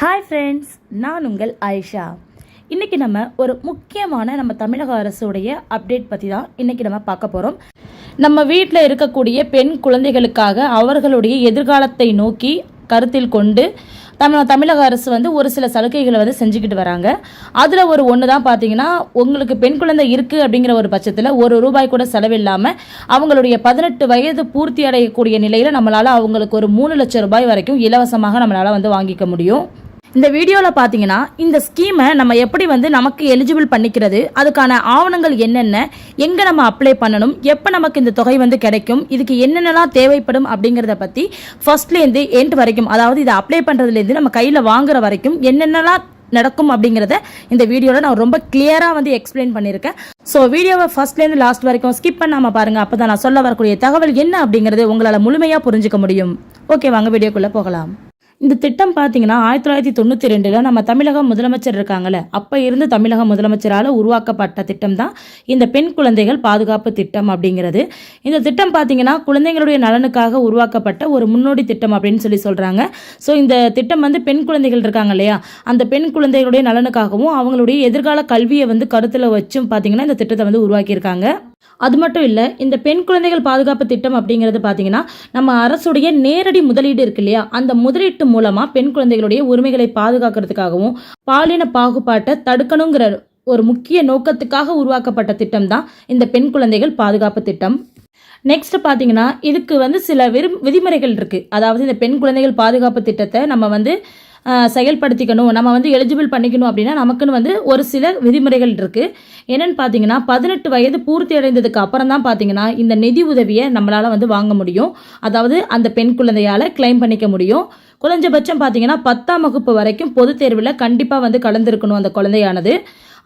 Hi friends, நான் உங்கள் ஆயிஷா. இன்றைக்கி நம்ம ஒரு முக்கியமான நம்ம தமிழக அரசுடைய அப்டேட் பற்றி தான் இன்றைக்கி நம்ம பார்க்க போகிறோம். நம்ம வீட்டில் இருக்கக்கூடிய பெண் குழந்தைகளுக்காக அவர்களுடைய எதிர்காலத்தை நோக்கி கருத்தில் கொண்டு தமிழக அரசு ஒரு சில சலுகைகளை செஞ்சுக்கிட்டு வராங்க. அதில் ஒன்று தான் பார்த்தீங்கன்னா, உங்களுக்கு பெண் குழந்தை இருக்குது அப்படிங்கிற ஒரு பட்சத்தில் ₹1 கூட செலவில்லாமல் அவங்களுடைய 18 வயது பூர்த்தி அடையக்கூடிய நிலையில் நம்மளால் அவங்களுக்கு ₹3 லட்சம் வரைக்கும் இலவசமாக நம்மளால் வாங்கிக்க முடியும். இந்த வீடியோவில் பார்த்தீங்கன்னா, இந்த ஸ்கீமை நம்ம எப்படி நமக்கு எலிஜிபிள் பண்ணிக்கிறது, அதுக்கான ஆவணங்கள் என்னென்ன, எங்கே நம்ம அப்ளை பண்ணணும், எப்போ நமக்கு இந்த தொகை கிடைக்கும், இதுக்கு என்னென்னலாம் தேவைப்படும் அப்படிங்கிறத பற்றி ஃபர்ஸ்ட்லேருந்து எண்ட் வரைக்கும், அதாவது இதை அப்ளை பண்ணுறதுலேருந்து நம்ம கையில் வாங்குற வரைக்கும் என்னென்னலாம் நடக்கும் அப்படிங்கிறத இந்த வீடியோவில் நான் ரொம்ப கிளியராக எக்ஸ்பிளைன் பண்ணியிருக்கேன். ஸோ வீடியோவை ஃபர்ஸ்ட்லேருந்து லாஸ்ட் வரைக்கும் ஸ்கிப் பண்ணாமல் பாருங்கள். அப்போ தான் நான் சொல்ல வரக்கூடிய தகவல் என்ன அப்படிங்கிறது உங்களால் முழுமையாக புரிஞ்சுக்க முடியும். ஓகே, வாங்க வீடியோக்குள்ளே போகலாம். இந்த திட்டம் பார்த்தீங்கன்னா 1992 நம்ம தமிழக முதலமைச்சர் இருக்காங்கல்ல, அப்போ இருந்து தமிழக முதலமைச்சரால் உருவாக்கப்பட்ட திட்டம் தான் இந்த பெண் குழந்தைகள் பாதுகாப்பு திட்டம் அப்படிங்கிறது. இந்த திட்டம் பார்த்தீங்கன்னா குழந்தைங்களுடைய நலனுக்காக உருவாக்கப்பட்ட ஒரு முன்னோடி திட்டம் அப்படின்னு சொல்கிறாங்க. ஸோ இந்த திட்டம் பெண் குழந்தைகள் இருக்காங்க இல்லையா, அந்த பெண் குழந்தைகளுடைய நலனுக்காகவும் அவங்களுடைய எதிர்கால கல்வியை கருத்தில் வச்சும் பார்த்தீங்கன்னா இந்த திட்டத்தை உருவாக்கியிருக்காங்க. அது மட்டும் இல்லை, இந்த பெண் குழந்தைகள் பாதுகாப்பு திட்டம் அப்படிங்கிறது பார்த்தீங்கன்னா நம்ம அரசுடைய நேரடி முதலீடு இருக்கு இல்லையா, அந்த முதலீட்டு மூலமாக பெண் குழந்தைகளுடைய உரிமைகளை பாதுகாக்கிறதுக்காகவும் பாலின பாகுபாட்டை தடுக்கணுங்கிற ஒரு முக்கிய நோக்கத்துக்காக உருவாக்கப்பட்ட திட்டம் தான் இந்த பெண் குழந்தைகள் பாதுகாப்பு திட்டம். நெக்ஸ்ட் பார்த்தீங்கன்னா, இதுக்கு சில விதிமுறைகள் இருக்குது. அதாவது இந்த பெண் குழந்தைகள் பாதுகாப்பு திட்டத்தை நம்ம செயல்படுத்திக்கணும், நம்ம எலிஜிபிள் பண்ணிக்கணும் அப்படின்னா நமக்குன்னு ஒரு சில விதிமுறைகள் இருக்குது. என்னென்னு பார்த்தீங்கன்னா, 18 வயது பூர்த்தி அடைந்ததுக்கு அப்புறம் தான் பார்த்தீங்கன்னா இந்த நிதி உதவியை நம்மளால் வாங்க முடியும். அதாவது அந்த பெண் குழந்தையால் கிளைம் பண்ணிக்க முடியும். குறைஞ்சபட்சம் பார்த்தீங்கன்னா 10ஆம் வகுப்பு வரைக்கும் பொது தேர்வில் கண்டிப்பாக கலந்துருக்கணும் அந்த குழந்தையானது.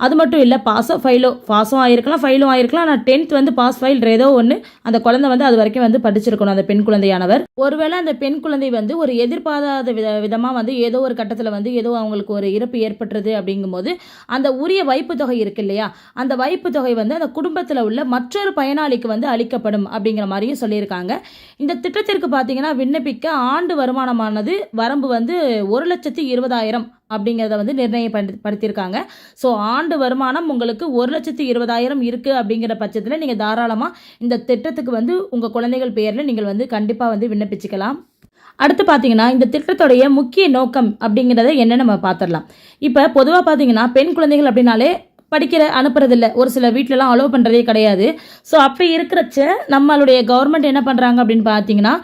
அது மட்டும் இல்லை, பாஸும் ஆகிருக்கலாம், ஃபெயிலும் ஆகிருக்கலாம். ஆனால் 10th பாஸ் ஃபெயில் ஏதோ ஒன்று அந்த குழந்தை அது வரைக்கும் படிச்சிருக்கணும் அந்த பெண் குழந்தையானவர். ஒருவேளை அந்த பெண் குழந்தை ஒரு எதிர்பாராத விதமாக ஏதோ ஒரு கட்டத்தில் ஏதோ அவங்களுக்கு ஒரு இறப்பு ஏற்பட்டுறது அப்படிங்கும்போது அந்த உரிய வைப்பு தொகை இருக்கு இல்லையா, அந்த வைப்பு தொகை அந்த குடும்பத்தில் உள்ள மற்றொரு பயனாளிக்கு அளிக்கப்படும் அப்படிங்கிற மாதிரியும் சொல்லியிருக்காங்க. இந்த திட்டத்திற்கு பார்த்தீங்கன்னா விண்ணப்பிக்க ஆண்டு வருமானமானது வரம்பு ₹1,20,000 அப்படிங்கிறத நிர்ணயப்படுத்தியிருக்காங்க. ஸோ ஆண்டு வருமானம் உங்களுக்கு ₹1,20,000 இருக்குது அப்படிங்கிற பட்சத்தில் நீங்கள் தாராளமாக இந்த திட்டத்துக்கு உங்கள் குழந்தைகள் பேரில் நீங்கள் கண்டிப்பாக விண்ணப்பிச்சுக்கலாம். அடுத்து பார்த்தீங்கன்னா, இந்த திட்டத்துடைய முக்கிய நோக்கம் அப்படிங்கிறத என்ன நம்ம பார்த்துடலாம். இப்போ பொதுவாக பார்த்தீங்கன்னா பெண் குழந்தைகள் அப்படின்னாலே அனுப்புறதில்லை, ஒரு சில வீட்டிலலாம் அலோவ் பண்ணுறதே கிடையாது. ஸோ அப்படி இருக்கிறச்ச நம்மளுடைய கவர்மெண்ட் என்ன பண்ணுறாங்க அப்படின்னு பார்த்தீங்கன்னா,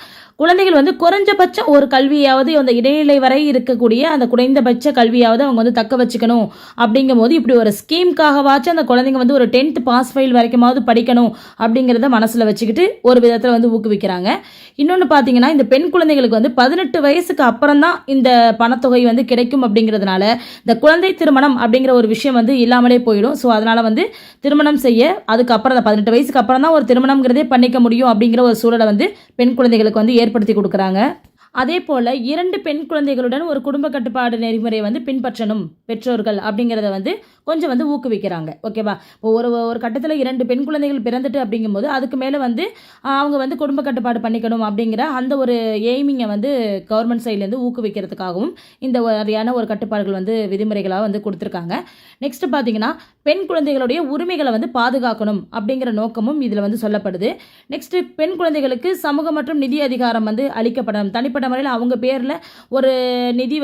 குழந்தைகள் குறைஞ்சபட்சம் ஒரு கல்வியாவது அந்த இடைநிலை வரை இருக்கக்கூடிய அந்த குறைந்தபட்ச கல்வியாவது அவங்க தக்க வச்சுக்கணும். அப்படிங்கும் போது இப்படி ஒரு ஸ்கீம்காகவாச்சும் அந்த குழந்தைங்க ஒரு 10th பாஸ் ஃபெயில் வரைக்குமாவது படிக்கணும் அப்படிங்கிறத மனசில் வச்சுக்கிட்டு ஒரு விதத்தில் ஊக்குவிக்கிறாங்க. இன்னொன்று பார்த்தீங்கன்னா, இந்த பெண் குழந்தைகளுக்கு 18 வயசுக்கு அப்புறம் தான் இந்த பணத்தொகை கிடைக்கும் அப்படிங்கிறதுனால இந்த குழந்தை திருமணம் அப்படிங்கிற ஒரு விஷயம் இல்லாமலே போயிடும். ஸோ அதனால் திருமணம் செய்ய அதுக்கப்புறம் 18 வயசுக்கு அப்புறம் தான் ஒரு திருமணம்ங்கிறதே பண்ணிக்க முடியும் அப்படிங்கிற ஒரு சூழலை பெண் குழந்தைகளுக்கு ஏற்படுத்தி கொடுக்குறாங்க. அதே போல் 2 பெண் குழந்தைகளுடன் ஒரு குடும்ப கட்டுப்பாடு நெறிமுறையை பின்பற்றணும் பெற்றோர்கள் அப்படிங்கிறத கொஞ்சம் ஊக்குவிக்கிறாங்க. ஓகேவா, ஒரு கட்டத்தில் 2 பெண் குழந்தைகள் பிறந்துட்டு அப்படிங்கும்போது அதுக்கு மேலே அவங்க குடும்ப கட்டுப்பாடு பண்ணிக்கணும் அப்படிங்கிற அந்த ஒரு எய்மிங்கை கவர்மெண்ட் சைட்லேருந்து ஊக்குவிக்கிறதுக்காகவும் இந்த மாதிரியான ஒரு கட்டுப்பாடுகள் விதிமுறைகளாக கொடுத்துருக்காங்க. நெக்ஸ்ட் பார்த்தீங்கன்னா, பெண் குழந்தைகளுடைய உரிமைகளை பாதுகாக்கணும் அப்படிங்கிற நோக்கமும் இதில் சொல்லப்படுது. நெக்ஸ்ட், பெண் குழந்தைகளுக்கு சமூக மற்றும் நிதி அதிகாரம் அளிக்கப்படணும். தனிப்பட்ட முறையில் அவங்க பேரில் ஒரு நிதி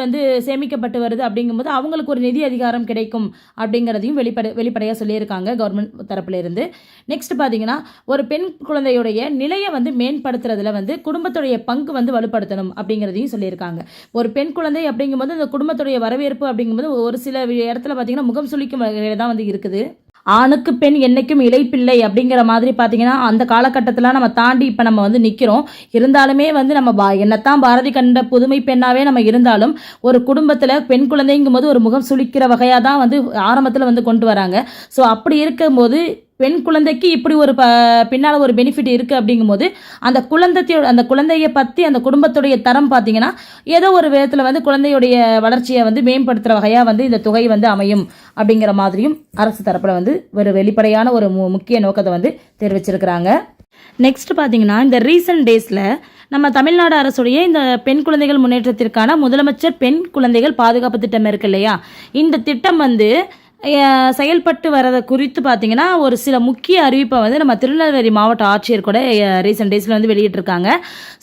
சேமிக்கப்பட்டு வருது அப்படிங்கும்போது அவங்களுக்கு ஒரு நிதி அதிகாரம் கிடைக்கும் அப்படிங்கிறதையும் வெளிப்படையாக சொல்லியிருக்காங்க கவர்மெண்ட் தரப்புல இருந்து. நெக்ஸ்ட் பார்த்தீங்கன்னா, ஒரு பெண் குழந்தையுடைய நிலையை மேம்படுத்துறதுல குடும்பத்துடைய பங்கு வலுப்படுத்தணும் அப்படிங்கிறதையும் சொல்லியிருக்காங்க. ஒரு பெண் குழந்தை அப்படிங்கும்போது அந்த குடும்பத்துடைய வரவேற்பு அப்படிங்கும்போது ஒரு சில இடத்துல பார்த்தீங்கன்னா முகம் சுளிக்கும் வகையில் தான் இருக்குது. ஆணுக்கு பெண் என்னைக்கும் இளைப்பில்லை அப்படிங்கிற மாதிரி பார்த்தீங்கன்னா அந்த காலகட்டத்தில் நம்ம தாண்டி இப்போ நம்ம நிற்கிறோம். இருந்தாலுமே நம்ம என்னத்தான் பாரதி கண்ட புதுமை பெண்ணாவே நம்ம இருந்தாலும் ஒரு குடும்பத்தில் பெண் குழந்தைங்கும் போது ஒரு முகம் சுளிக்கிற வகையாக தான் ஆரம்பத்தில் கொண்டு வராங்க. ஸோ அப்படி இருக்கும்போது பெண் குழந்தைக்கு இப்படி ஒரு பின்னால் ஒரு பெனிஃபிட் இருக்குது அப்படிங்கும்போது அந்த குழந்தையை பற்றி அந்த குடும்பத்துடைய தரம் பார்த்தீங்கன்னா ஏதோ ஒரு விதத்தில் குழந்தையுடைய வளர்ச்சியை மேம்படுத்துகிற வகையாக இந்த தொகை அமையும் அப்படிங்கிற மாதிரியும் அரசு தரப்பில் ஒரு வெளிப்படையான ஒரு முக்கிய நோக்கத்தை தெரிவிச்சிருக்கிறாங்க. நெக்ஸ்ட் பார்த்தீங்கன்னா இந்த ரீசன்ட் டேஸில் நம்ம தமிழ்நாடு அரசுடைய இந்த பெண் குழந்தைகள் முன்னேற்றத்திற்கான முதலமைச்சர் பெண் குழந்தைகள் பாதுகாப்பு திட்டம் இருக்கு இல்லையா, இந்த திட்டம் வந்து செயல்பட்டு வரதை குறித்து பார்த்தீங்கன்னா ஒரு சில முக்கிய அறிவிப்பை வந்து நம்ம திருநெல்வேலி மாவட்ட ஆட்சியர் கூட ரீசெண்ட் டேஸில் வந்து வெளியிட்டிருக்காங்க.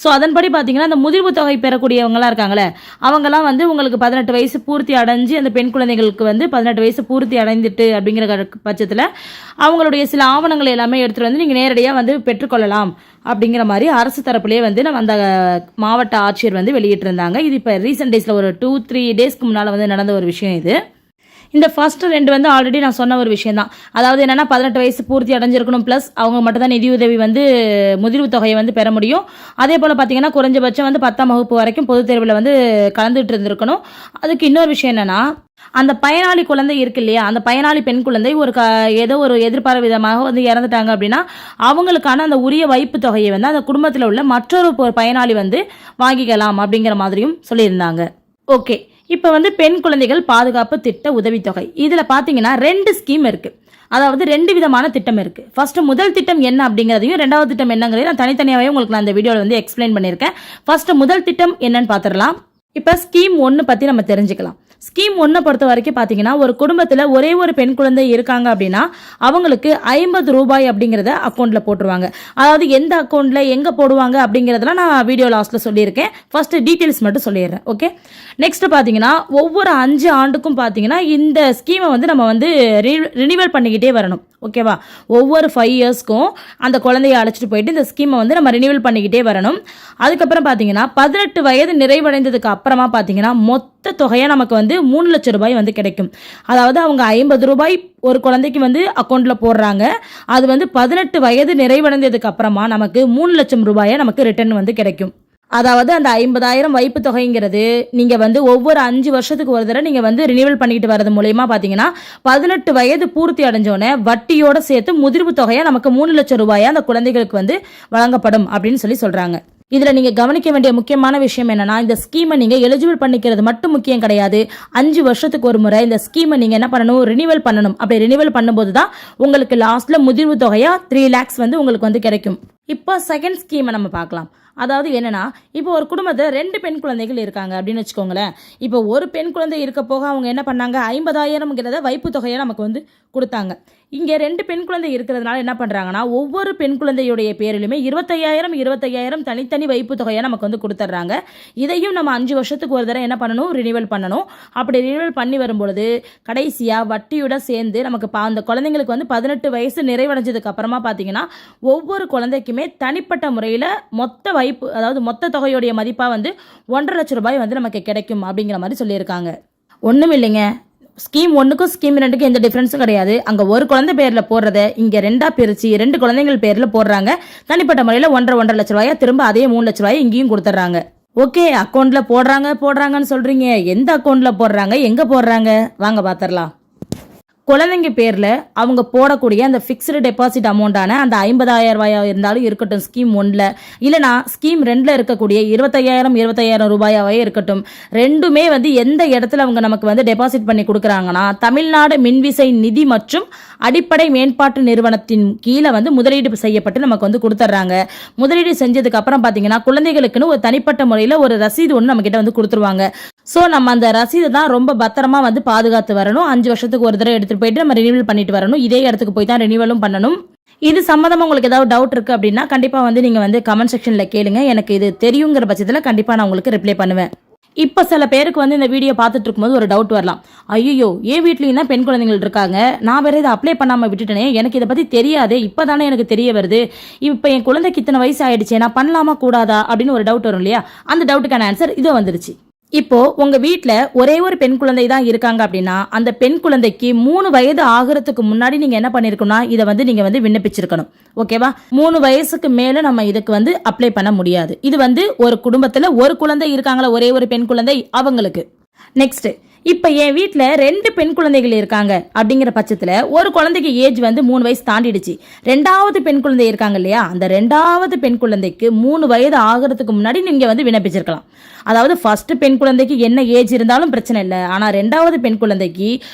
ஸோ அதன்படி பார்த்தீங்கன்னா அந்த முதிர்வு தொகை பெறக்கூடியவங்களாம் இருக்காங்களே, அவங்கெல்லாம் வந்து உங்களுக்கு 18 வயசு பூர்த்தி அடைஞ்சு அந்த பெண் குழந்தைகளுக்கு வந்து 18 வயசு பூர்த்தி அடைந்துட்டு அப்படிங்கிற பட்சத்தில் அவங்களுடைய சில ஆவணங்கள் எல்லாமே எடுத்துகிட்டு வந்து நீங்கள் நேரடியாக வந்து பெற்றுக்கொள்ளலாம் அப்படிங்கிற மாதிரி அரசு தரப்புலேயே வந்து நம்ம அந்த மாவட்ட ஆட்சியர் வந்து வெளியிட்டிருந்தாங்க. இது இப்போ ரீசெண்ட் டேஸில் ஒரு 2-3 டேஸ்க்கு முன்னால் வந்து நடந்த ஒரு விஷயம் இது. இந்த ஃபர்ஸ்ட் 2 வந்து ஆல்ரெடி நான் சொன்ன ஒரு விஷயம் தான். அதாவது என்னென்னா 18 வயசு பூர்த்தி அடைஞ்சிருக்கணும், ப்ளஸ் அவங்க மட்டும் தான் நிதியுதவி வந்து முதிர்வு தொகையை வந்து பெற முடியும். அதே போல் பார்த்தீங்கன்னா குறைஞ்சபட்சம் வந்து 10ஆம் வகுப்பு வரைக்கும் பொதுத் தேர்வில் வந்து கலந்துட்டு இருந்திருக்கணும். அதுக்கு இன்னொரு விஷயம் என்னென்னா, அந்த பயனாளி குழந்தை இருக்கு இல்லையா, அந்த பயனாளி பெண் குழந்தை ஏதோ ஒரு எதிர்பாராத விதமாக வந்து இறந்துட்டாங்க அப்படின்னா அவங்களுக்கான அந்த உரிய வைப்பு தொகையை வந்து அந்த குடும்பத்தில் உள்ள மற்றொரு பயனாளி வந்து வாங்கிக்கலாம் அப்படிங்கிற மாதிரியும் சொல்லியிருந்தாங்க. ஓகே, இப்போ வந்து பெண் குழந்தைகள் பாதுகாப்பு திட்ட உதவித்தொகை இதில் பார்த்தீங்கன்னா 2 ஸ்கீம் இருக்குது. அதாவது 2 விதமான திட்டம் இருக்குது. ஃபர்ஸ்ட் முதல் திட்டம் என்ன அப்படிங்கிறதையும் 2வது திட்டம் என்னங்கிறதையும் நான் தனித்தனியாகவே உங்களுக்கு நான் இந்த வீடியோவில் வந்து எக்ஸ்பிளைன் பண்ணியிருக்கேன். ஃபர்ஸ்ட் முதல் திட்டம் என்னன்னு பார்த்துடலாம். இப்போ ஸ்கீம் 1 பற்றி நம்ம தெரிஞ்சுக்கலாம். ஸ்கீம் 1 பொறுத்த வரைக்கும் பார்த்தீங்கன்னா ஒரு குடும்பத்தில் ஒரே ஒரு பெண் குழந்தை இருக்காங்க அப்படின்னா அவங்களுக்கு 50 ரூபாய் அப்படிங்கிறத அக்கௌண்ட்டில் போட்டுருவாங்க. அதாவது எந்த அக்கௌண்ட்டில் எங்கே போடுவாங்க அப்படிங்கிறதெல்லாம் நான் வீடியோ லாஸ்ட்டில் சொல்லியிருக்கேன். ஃபர்ஸ்ட் டீட்டெயில்ஸ் மட்டும் சொல்லிடுறேன். ஓகே, நெக்ஸ்ட் பார்த்தீங்கன்னா ஒவ்வொரு 5 ஆண்டுக்கும் பார்த்தீங்கன்னா இந்த ஸ்கீமை வந்து நம்ம வந்து ரினிவல் பண்ணிக்கிட்டே வரணும். ஓகேவா, ஒவ்வொரு 5 இயர்ஸ்க்கும் அந்த குழந்தைய அழைச்சிட்டு போயிட்டு இந்த ஸ்கீமை வந்து நம்ம ரினிவல் பண்ணிக்கிட்டே வரணும். அதுக்கப்புறம் பார்த்தீங்கன்னா 18 வயது நிறைவடைந்ததுக்கு அப்புறமா பார்த்தீங்கன்னா மொத்த தொகையாக நமக்கு வந்து 3 லட்சம் ரூபாய் வந்து கிடைக்கும். அதாவது அவங்க 50 ரூபாய் ஒரு குழந்தைக்கு வந்து அக்கௌண்ட்டில் போடுறாங்க. அது வந்து 18 வயது நிறைவடைந்ததுக்கு அப்புறமா நமக்கு 3 லட்சம் ரூபாயை நமக்கு ரிட்டர்ன் வந்து கிடைக்கும். அதாவது அந்த 50,000 வைப்பு தொகைங்கிறது நீங்கள் வந்து ஒவ்வொரு 5 வருஷத்துக்கு ஒரு தடவை நீங்கள் வந்து ரினிவல் பண்ணிக்கிட்டு வரது மூலயமா பார்த்தீங்கன்னா 18 வயது பூர்த்தி அடைஞ்சோடனே வட்டியோடு சேர்த்து முதிர்வு தொகையாக நமக்கு 3 லட்சம் ரூபாயை அந்த குழந்தைகளுக்கு வந்து வழங்கப்படும் அப்படின்னு சொல்கிறாங்க. இதில் நீங்கள் கவனிக்க வேண்டிய முக்கியமான விஷயம் என்னன்னா, இந்த ஸ்கீமை நீங்கள் எலிஜிபிள் பண்ணிக்கிறது மட்டும் முக்கியம் கிடையாது. 5 வருஷத்துக்கு ஒரு முறை இந்த ஸ்கீமை நீங்கள் என்ன பண்ணணும், ரினிவல் பண்ணணும். அப்படி ரினிவல் பண்ணும்போது தான் உங்களுக்கு லாஸ்ட்டில் முதிர்வு தொகையாக 3 lakhs வந்து உங்களுக்கு வந்து கிடைக்கும். இப்போ செகண்ட் ஸ்கீமை நம்ம பார்க்கலாம். அதாவது என்னன்னா, இப்போ ஒரு குடும்பத்தை 2 பெண் குழந்தைகள் இருக்காங்க அப்படின்னு வச்சுக்கோங்களேன். இப்போ ஒரு பெண் குழந்தை இருக்க போக அவங்க என்ன பண்ணாங்க, 50,000ங்கிறத வைப்பு தொகையை நமக்கு வந்து கொடுத்தாங்க. இங்கே 2 பெண் குழந்தை இருக்கிறதுனால என்ன பண்ணுறாங்கன்னா, ஒவ்வொரு பெண் குழந்தையுடைய பேரிலுமே 25,000 தனித்தனி வைப்பு தொகையை நமக்கு வந்து கொடுத்துட்றாங்க. இதையும் நம்ம 5 வருஷத்துக்கு ஒரு தடவை என்ன பண்ணணும், ரினிவல் பண்ணணும். அப்படி ரினிவல் பண்ணி வரும்பொழுது கடைசியாக வட்டியோட சேர்ந்து நமக்கு அந்த குழந்தைங்களுக்கு வந்து 18 வயசு நிறைவடைஞ்சதுக்கு அப்புறமா பார்த்தீங்கன்னா ஒவ்வொரு குழந்தைக்குமே தனிப்பட்ட முறையில் மொத்த வைப்பு, அதாவது மொத்த தொகையுடைய மதிப்பாக வந்து 1.5 லட்சம் ரூபாய் வந்து நமக்கு கிடைக்கும் அப்படிங்கிற மாதிரி சொல்லியிருக்காங்க. ஒன்றும் இல்லைங்க, ஸ்கீம் 1க்கும் ஸ்கீம் 2க்கும் எந்த டிஃப்ரென்ஸும் கிடையாது. அங்கே ஒரு குழந்தை பேரில் போடுறத இங்கே 2ஆக பிரித்து 2 குழந்தைகள் பேரில் போடுறாங்க. தனிப்பட்ட முறையில் 1.5 லட்ச ரூபாயா திரும்ப அதே 3 லட்ச ரூபாயை இங்கேயும் கொடுத்துட்றாங்க. ஓகே, அக்கௌண்ட்டில் போடுறாங்கன்னு சொல்கிறீங்க. எந்த அக்கௌண்ட்டில் போடுறாங்க, எங்கே போடுறாங்க, வாங்க பார்த்துடலாம். குழந்தைங்க பேரில் அவங்க போடக்கூடிய அந்த ஃபிக்ஸ்டு டெபாசிட் அமௌண்ட்டான அந்த 50,000 ரூபாயாக இருந்தாலும் இருக்கட்டும் ஸ்கீம் 1ல், இல்லைனா ஸ்கீம் 2ல் இருக்கக்கூடிய 25,000 ரூபாயாவே இருக்கட்டும், ரெண்டுமே வந்து எந்த இடத்துல அவங்க நமக்கு வந்து டெபாசிட் பண்ணி கொடுக்குறாங்கன்னா தமிழ்நாடு மின்விசை நிதி மற்றும் அடிப்படை மேம்பாட்டு நிறுவனத்தின் கீழே வந்து முதலீடு செய்யப்பட்டு நமக்கு வந்து கொடுத்துட்றாங்க. முதலீடு செஞ்சதுக்கு அப்புறம் பார்த்தீங்கன்னா குழந்தைகளுக்குன்னு ஒரு தனிப்பட்ட முறையில் ஒரு ரசீது ஒன்று நம்மக்கிட்ட வந்து கொடுத்துருவாங்க. ஸோ நம்ம அந்த ரசீதை தான் ரொம்ப பத்திரமா வந்து பாதுகாத்து வரணும். 5 வருஷத்துக்கு ஒரு தடவை எடுத்துகிட்டு போயிட்டு நம்ம ரினிவல் பண்ணிட்டு வரணும். இதே இடத்துக்கு போய் தான் ரினிவலும் பண்ணணும். இது சம்மந்தமாக உங்களுக்கு ஏதாவது டவுட் இருக்குது அப்படின்னா கண்டிப்பாக வந்து நீங்கள் வந்து கமெண்ட் செக்ஷனில் கேளுங்க. எனக்கு இது தெரியுங்கிற பட்சத்தில் கண்டிப்பாக நான் உங்களுக்கு ரிப்ளை பண்ணுவேன். இப்போ சில பேருக்கு வந்து இந்த வீடியோ பார்த்துட்டு இருக்கும்போது ஒரு டவுட் வரலாம். ஐயோ, என் வீட்லேயும் தான் பெண் குழந்தைகள் இருக்காங்க, நான் வேறு இதை அப்ளை பண்ணாமல் விட்டுட்டேனே, எனக்கு இதை பற்றி தெரியாது, இப்போ தானே எனக்கு தெரிய வருது, இப்போ என் குழந்தைக்கு இத்தனை வயசு ஆயிடுச்சு, நான் பண்ணலாமா கூடாதா அப்படின்னு ஒரு டவுட் வரும் இல்லையா? அந்த டவுட்டுக்கான ஆன்சர் இதோ வந்துருச்சு. இப்போ உங்க வீட்டில் ஒரே ஒரு பெண் குழந்தை தான் இருக்காங்க அப்படின்னா அந்த பெண் குழந்தைக்கு 3 வயது ஆகிறதுக்கு முன்னாடி நீங்க என்ன பண்ணிருக்கணும்னா இதை வந்து நீங்க வந்து விண்ணப்பிச்சிருக்கணும். ஓகேவா? 3 வயசுக்கு மேல நம்ம இதுக்கு வந்து அப்ளை பண்ண முடியாது. இது வந்து ஒரு குடும்பத்துல ஒரு குழந்தை இருக்காங்களா, ஒரே ஒரு பெண் குழந்தை, அவங்களுக்கு. நெக்ஸ்ட், இப்போ என் வீட்டில் 2 பெண் குழந்தைகள் இருக்காங்க அப்படிங்கிற பட்சத்தில் ஒரு குழந்தைக்கு ஏஜ் வந்து 3 வயசு தாண்டிடுச்சு. 2வது பெண் குழந்தை இருக்காங்க இல்லையா, அந்த 2வது பெண் குழந்தைக்கு 3 வயது ஆகிறதுக்கு முன்னாடி நீங்கள் வந்து விண்ணப்பிச்சிருக்கலாம். அதாவது ஃபர்ஸ்ட் பெண் குழந்தைக்கு என்ன ஏஜ் இருந்தாலும் பிரச்சனை இல்லை. ஆனால் 2வது பெண் குழந்தைக்கு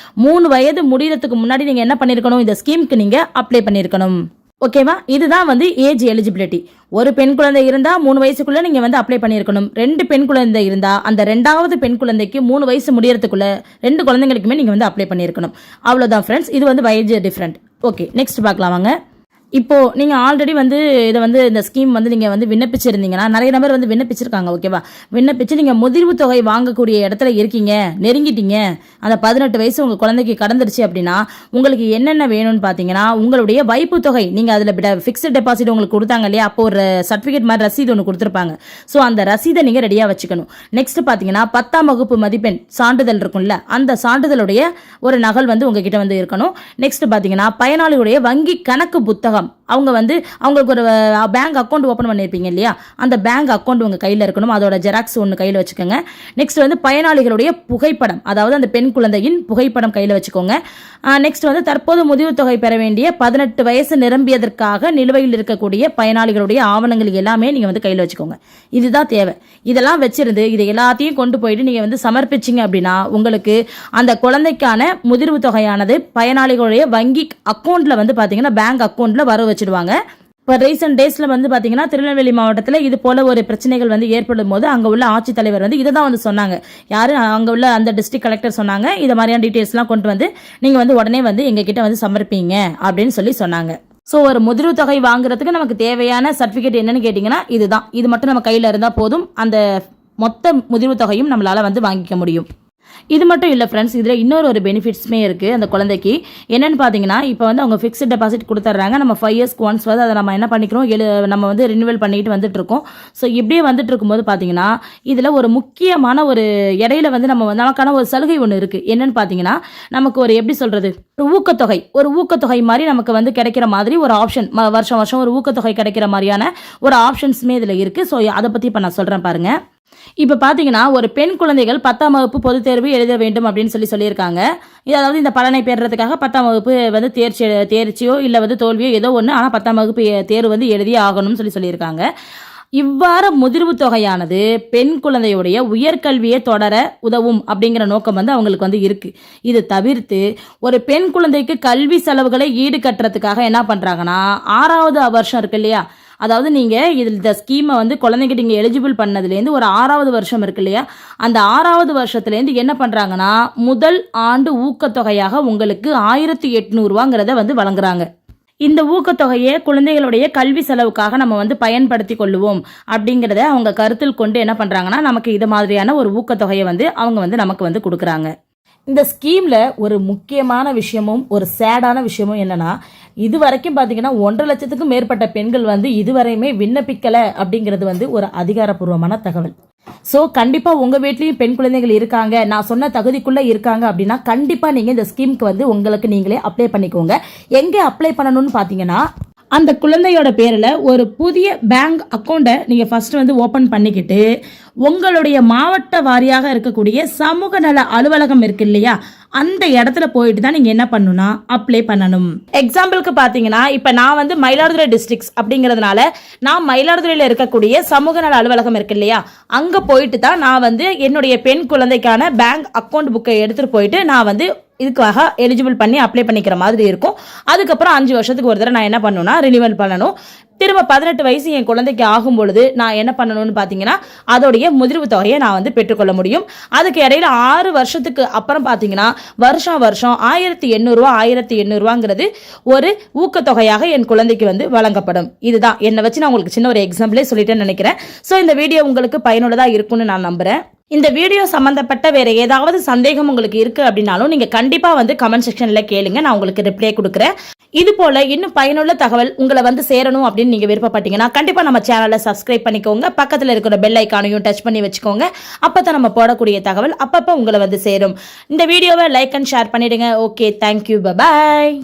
3 வயது முடிகிறதுக்கு முன்னாடி நீங்கள் என்ன பண்ணியிருக்கணும், இந்த ஸ்கீமுக்கு நீங்கள் அப்ளை பண்ணியிருக்கணும். ஓகேவா? இதுதான் வந்து ஏஜ் எலிஜிபிலிட்டி. ஒரு பெண் குழந்தை இருந்தா 3 வயசுக்குள்ள நீங்க வந்து அப்ளை பண்ணியிருக்கணும். 2 பெண் குழந்தை இருந்தா அந்த 2வது பெண் குழந்தைக்கு 3 வயசு முடியறதுக்குள்ள 2 குழந்தைங்களுக்குமே நீங்க வந்து அப்ளை பண்ணியிருக்கணும். அவ்வளவுதான் ஃப்ரெண்ட்ஸ். இது வந்து ஏஜ் டிஃபரெண்ட். ஓகே, நெக்ஸ்ட் பார்க்கலாம் வாங்க. இப்போ நீங்க ஆல்ரெடி வந்து இதை வந்து இந்த ஸ்கீம் வந்து நீங்க வந்து விண்ணப்பிச்சிருந்தீங்கன்னா நிறைய நபர் வந்து விண்ணப்பிச்சிருக்காங்க. ஓகேவா? விண்ணப்பிச்சு நீங்க முதிர்வு தொகை வாங்கக்கூடிய இடத்துல இருக்கீங்க, நெருங்கிட்டீங்க, அந்த 18 வயசு உங்க குழந்தைக்கு கடந்துருச்சு அப்படின்னா உங்களுக்கு என்னென்ன வேணும்னு பாத்தீங்கன்னா உங்களுடைய வைப்பு தொகை, நீங்க அதுல பிக்ஸ்ட் டெபாசிட் உங்களுக்கு கொடுத்தாங்க இல்லையா, அப்போ ஒரு சர்டிபிகேட் மாதிரி ரசீது ஒன்று கொடுத்துருப்பாங்க. ஸோ அந்த ரசீதை நீங்க ரெடியா வச்சுக்கணும். நெக்ஸ்ட் பாத்தீங்கன்னா 10ஆம் வகுப்பு மதிப்பெண் சான்றிதழ் இருக்கும்ல, அந்த சான்றிதழுடைய ஒரு நகல் வந்து உங்ககிட்ட வந்து இருக்கணும். நெக்ஸ்ட் பாத்தீங்கன்னா பயனாளிகளுடைய வங்கி கணக்கு புத்தகம், அவங்க வந்து அவங்களுக்கு ஒரு பேங்க் அக்கௌண்ட் ஓபன் பண்ணிருப்பீங்க இல்லையா, அந்த பேங்க் அக்கௌண்ட் உங்க கையில இருக்கணும். அதோட ஜெராக்ஸ் ஒன்று கையில வச்சுக்கோங்க. நெக்ஸ்ட் வந்து பயனாளிகளுடைய புகைப்படம், அதாவது அந்த பெண் குழந்தையின் புகைப்படம் கையில வச்சுக்கோங்க. நெக்ஸ்ட் வந்து தற்போது முதிர்வு தொகை பெற வேண்டிய 18 வயசு நிரம்பியதற்காக நிலுவையில் இருக்கக்கூடிய பயனாளிகளுடைய ஆவணங்கள் எல்லாமே நீங்க வந்து கையில வச்சுக்கோங்க. இதுதான் தேவை. இதெல்லாம் வச்சிருந்து இதை எல்லாத்தையும் கொண்டு போயிட்டு நீங்க வந்து சமர்ப்பிச்சிங்க அப்படின்னா உங்களுக்கு அந்த குழந்தைக்கான முதிர்வு தொகையானது பயனாளிகளுடைய வங்கி அக்கௌண்ட்ல வந்து பாத்தீங்கன்னா பேங்க் அக்கௌண்ட்ல வர வச்சிடுவாங்க. இப்போ ரீசெண்ட் டேஸ்ல வந்து பாத்தீங்கன்னா திருநெல்வேலி மாவட்டத்தில் இது போல ஒரு பிரச்சனைகள் வந்து ஏற்படும் போது அங்க உள்ள ஆட்சித்தலைவர் வந்து இதை தான் வந்து சொன்னாங்க. யாரு அங்க உள்ள அந்த டிஸ்ட்ரிக்ட் கலெக்டர் சொன்னாங்க, இதை மாதிரியான டீட்டெயில்ஸ்லாம் கொண்டு வந்து நீங்க வந்து உடனே வந்து எங்க கிட்ட வந்து சமர்ப்பீங்க அப்படின்னு சொல்லி சொன்னாங்க. ஸோ ஒரு முதிர்வு தொகை வாங்குறதுக்கு நமக்கு தேவையான சர்டிஃபிகேட் என்னன்னு கேட்டிங்கன்னா இதுதான். இது மட்டும் நம்ம கையில் இருந்தால் போதும், அந்த மொத்த முதிர்வு தொகையும் நம்மளால வந்து வாங்கிக்க முடியும். இது மட்டும் இல்லை ஃப்ரெண்ட்ஸ், இதில் இன்னொரு ஒரு பெனிஃபிட்ஸுமே இருக்குது அந்த குழந்தைக்கு. என்னென்னு பார்த்தீங்கன்னா இப்போ வந்து அவங்க ஃபிக்ஸ்ட் டெபாசிட் கொடுத்துட்றாங்க. நம்ம 5 இயர்ஸ்க்கு ஒன்ஸ் வந்து அதை நம்ம என்ன பண்ணிக்கிறோம், நம்ம வந்து ரினிவல் பண்ணிட்டு வந்துட்டு இருக்கோம். ஸோ இப்படியே வந்துட்டு இருக்கும்போது பார்த்தீங்கன்னா இதில் ஒரு முக்கியமான ஒரு இடையில வந்து நமக்கான ஒரு சலுகை ஒன்று இருக்குது. என்னென்னு பார்த்தீங்கன்னா நமக்கு ஒரு எப்படி சொல்கிறது, ஒரு ஊக்கத்தொகை மாதிரி நமக்கு வந்து கிடைக்கிற மாதிரி ஒரு ஆப்ஷன், வருஷம் வருஷம் ஒரு ஊக்கத்தொகை கிடைக்கிற மாதிரியான ஒரு ஆப்ஷன்ஸுமே இதில் இருக்குது. ஸோ அதை பற்றி இப்போ நான் சொல்கிறேன் பாருங்கள். இப்போ பார்த்தீங்கன்னா ஒரு பெண் குழந்தைகள் 10ஆம் வகுப்பு பொதுத் தேர்வு எழுத வேண்டும் அப்படின்னு சொல்லியிருக்காங்க. அதாவது இந்த பலனை பெறுறதுக்காக 10ஆம் வகுப்பு வந்து தேர்ச்சியோ இல்லை வந்து தோல்வியோ ஏதோ ஒன்று, ஆனால் 10ஆம் வகுப்பு தேர்வு வந்து எழுதியே ஆகணும்னு சொல்லியிருக்காங்க. இவ்வாறு முதிர்வு தொகையானது பெண் குழந்தையுடைய உயர்கல்வியை தொடர உதவும் அப்படிங்கிற நோக்கம் வந்து அவங்களுக்கு வந்து இருக்கு. இது தவிர்த்து ஒரு பெண் குழந்தைக்கு கல்வி செலவுகளை ஈடு கட்டுறதுக்காக என்ன பண்றாங்கன்னா 6வது வருஷம் இருக்கு இல்லையா, அதாவது நீங்கள் இதில் இந்த ஸ்கீமை வந்து குழந்தைங்க நீங்கள் எலிஜிபிள் பண்ணதுலேருந்து ஒரு 6வது வருஷம் இருக்கு இல்லையா, அந்த 6வது வருஷத்துலேருந்து என்ன பண்ணுறாங்கன்னா முதல் ஆண்டு ஊக்கத்தொகையாக உங்களுக்கு 1800 ரூபாங்கிறத வந்து வழங்குறாங்க. இந்த ஊக்கத்தொகையை குழந்தைகளுடைய கல்வி செலவுக்காக நம்ம வந்து பயன்படுத்தி கொள்ளுவோம் அப்படிங்கிறத அவங்க கருத்தில் கொண்டு என்ன பண்ணுறாங்கன்னா நமக்கு இது மாதிரியான ஒரு ஊக்கத்தொகையை வந்து அவங்க வந்து நமக்கு வந்து கொடுக்குறாங்க. இந்த ஸ்கீம்ல ஒரு முக்கியமான விஷயமும் ஒரு சேடான விஷயமும் என்னன்னா, இது வரைக்கும் பார்த்தீங்கன்னா 1.5 லட்சத்துக்கும் மேற்பட்ட பெண்கள் வந்து இதுவரையுமே விண்ணப்பிக்கலை அப்படிங்கிறது வந்து ஒரு அதிகாரப்பூர்வமான தகவல். ஸோ கண்டிப்பாக உங்கள் வீட்லேயும் பெண் குழந்தைகள் இருக்காங்க, நான் சொன்ன தகுதிக்குள்ளே இருக்காங்க அப்படின்னா கண்டிப்பாக நீங்கள் இந்த ஸ்கீமுக்கு வந்து உங்களுக்கு நீங்களே அப்ளை பண்ணிக்கோங்க. எங்கே அப்ளை பண்ணணும்னு பார்த்தீங்கன்னா அந்த குழந்தையோட பேரில் ஒரு புதிய பேங்க் அக்கௌண்ட்டை நீங்கள் ஃபர்ஸ்ட் வந்து ஓப்பன் பண்ணிக்கிட்டு உங்களுடைய மாவட்ட வாரியாக இருக்கக்கூடிய சமூக நல அலுவலகம் இருக்கு இல்லையா, அந்த இடத்துல போயிட்டு தான் நீங்கள் என்ன பண்ணணும்னா அப்ளை பண்ணணும். எக்ஸாம்பிளுக்கு பார்த்தீங்கன்னா இப்போ நான் வந்து மயிலாடுதுறை டிஸ்ட்ரிக்ட்ஸ் அப்படிங்கிறதுனால நான் மயிலாடுதுறையில் இருக்கக்கூடிய சமூக நல அலுவலகம் இருக்கு இல்லையா, அங்கே போயிட்டு தான் நான் வந்து என்னுடைய பெண் குழந்தைக்கான பேங்க் அக்கௌண்ட் புக்கை எடுத்துகிட்டு போயிட்டு நான் வந்து இதுக்காக எலிஜிபிள் பண்ணி அப்ளை பண்ணிக்கிற மாதிரி இருக்கும். அதுக்கப்புறம் 5 வருஷத்துக்கு ஒரு தடவை நான் என்ன பண்ணணும்னா ரினிவல் பண்ணணும். திரும்ப 18 வயசு என் குழந்தைக்கு ஆகும் பொழுது நான் என்ன பண்ணணும்னு பார்த்தீங்கன்னா அதோடைய முதிர்வு தொகையை நான் வந்து பெற்றுக்கொள்ள முடியும். அதுக்கு இடையில 6 வருஷத்துக்கு அப்புறம் பார்த்தீங்கன்னா வருஷம் 1800 ரூபா 1800 ரூபாங்கிறது ஒரு ஊக்கத்தொகையாக என் குழந்தைக்கு வந்து வழங்கப்படும். இதுதான் என்னை வச்சு நான் உங்களுக்கு சின்ன ஒரு எக்ஸாம்பிளே சொல்லிட்டேன்னு நினைக்கிறேன். ஸோ இந்த வீடியோ உங்களுக்கு பயனுள்ளதாக இருக்கும்னு நான் நம்புறேன். இந்த வீடியோ சம்பந்தப்பட்ட வேற ஏதாவது சந்தேகம் உங்களுக்கு இருக்கு அப்படின்னாலும் நீங்க கண்டிப்பா வந்து கமெண்ட் செக்ஷன்ல கேளுங்க, நான் உங்களுக்கு ரிப்ளை கொடுக்குறேன். இது போல இன்னும் பயனுள்ள தகவல் உங்களை வந்து சேரணும் அப்படின்னு நீங்க விருப்பப்பட்டீங்கன்னா கண்டிப்பா நம்ம சேனலை சப்ஸ்கிரைப் பண்ணிக்கோங்க. பக்கத்துல இருக்கிற பெல் ஐக்கானையும் டச் பண்ணி வச்சுக்கோங்க. அப்பதான் நம்ம போடக்கூடிய தகவல் அப்பப்ப உங்களை வந்து சேரும். இந்த வீடியோவை லைக் அண்ட் ஷேர் பண்ணிடுங்க. Okay, thank you, by.